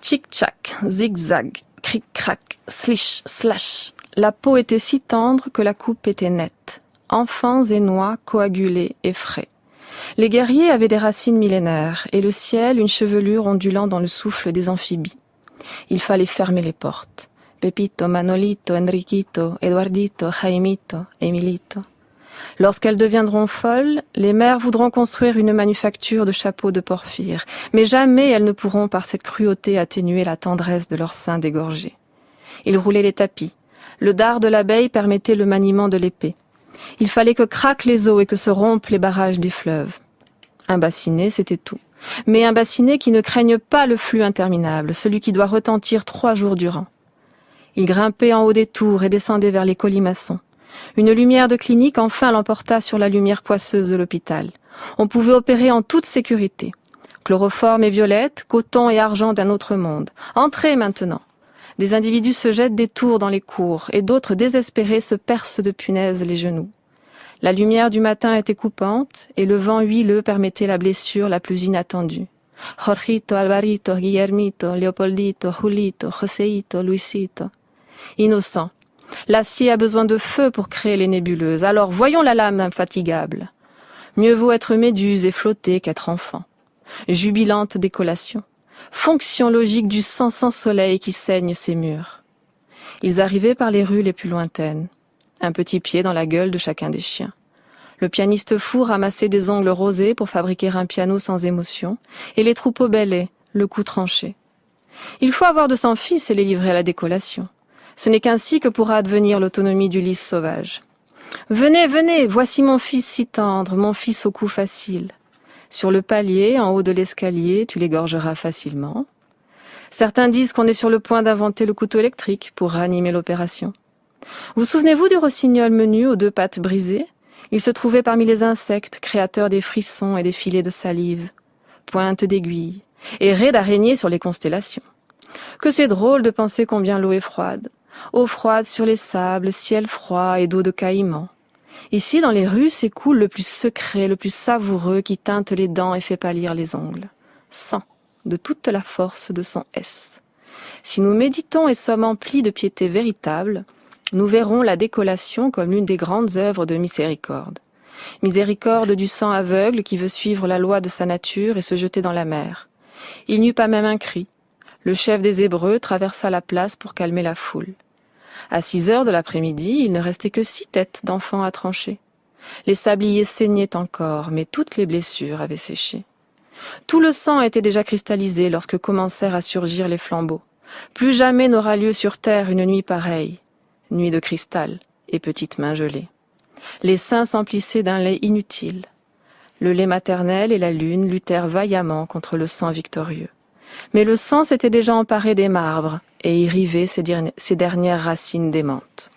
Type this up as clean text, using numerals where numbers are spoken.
Tchic-tchac, zigzag, cric-crac, slish, slash. La peau était si tendre que la coupe était nette. Enfants et noix coagulés et frais. Les guerriers avaient des racines millénaires et le ciel une chevelure ondulant dans le souffle des amphibies. Il fallait fermer les portes. Pepito, Manolito, Enriquito, Eduardito, Jaimito, Emilito. Lorsqu'elles deviendront folles, les mères voudront construire une manufacture de chapeaux de porphyre, mais jamais elles ne pourront par cette cruauté atténuer la tendresse de leurs seins dégorgés. Ils roulaient les tapis. Le dard de l'abeille permettait le maniement de l'épée. Il fallait que craquent les eaux et que se rompent les barrages des fleuves. Un bassinet, c'était tout. Mais un bassinet qui ne craigne pas le flux interminable, celui qui doit retentir 3 jours durant. Il grimpait en haut des tours et descendait vers les colimaçons. Une lumière de clinique enfin l'emporta sur la lumière poisseuse de l'hôpital. On pouvait opérer en toute sécurité. Chloroforme et violette, coton et argent d'un autre monde. Entrez maintenant. Des individus se jettent des tours dans les cours et d'autres désespérés se percent de punaises les genoux. La lumière du matin était coupante et le vent huileux permettait la blessure la plus inattendue. Jorgito, Alvarito, Guillermito, Leopoldito, Julito, Joséito, Luisito. Innocent. L'acier a besoin de feu pour créer les nébuleuses, alors voyons la lame infatigable. Mieux vaut être méduse et flotter qu'être enfant. Jubilante décollation. Fonction logique du sang sans soleil qui saigne ses murs. Ils arrivaient par les rues les plus lointaines. Un petit pied dans la gueule de chacun des chiens. Le pianiste fou ramassait des ongles rosés pour fabriquer un piano sans émotion, et les troupeaux bêlaient, le cou tranché. Il faut avoir de sang fils et les livrer à la décollation. Ce n'est qu'ainsi que pourra advenir l'autonomie du lys sauvage. Venez, venez, voici mon fils si tendre, mon fils au cou facile. Sur le palier, en haut de l'escalier, tu l'égorgeras facilement. Certains disent qu'on est sur le point d'inventer le couteau électrique pour ranimer l'opération. Vous souvenez-vous du rossignol menu aux 2 pattes brisées? Il se trouvait parmi les insectes, créateurs des frissons et des filets de salive. Pointe d'aiguille, et raies d'araignées sur les constellations. Que c'est drôle de penser combien l'eau est froide. Eau froide sur les sables, ciel froid et d'eau de caïman. Ici, dans les rues, s'écoule le plus secret, le plus savoureux qui teinte les dents et fait pâlir les ongles. Sang, de toute la force de son S. Si nous méditons et sommes emplis de piété véritable, nous verrons la décollation comme l'une des grandes œuvres de miséricorde. Miséricorde du sang aveugle qui veut suivre la loi de sa nature et se jeter dans la mer. Il n'y eut pas même un cri. Le chef des Hébreux traversa la place pour calmer la foule. À 6 heures de l'après-midi, il ne restait que 6 têtes d'enfants à trancher. Les sabliers saignaient encore, mais toutes les blessures avaient séché. Tout le sang était déjà cristallisé lorsque commencèrent à surgir les flambeaux. Plus jamais n'aura lieu sur terre une nuit pareille. Nuit de cristal et petites mains gelées. Les seins s'emplissaient d'un lait inutile. Le lait maternel et la lune luttèrent vaillamment contre le sang victorieux. Mais le sang s'était déjà emparé des marbres et y rivait ses dernières racines démentes.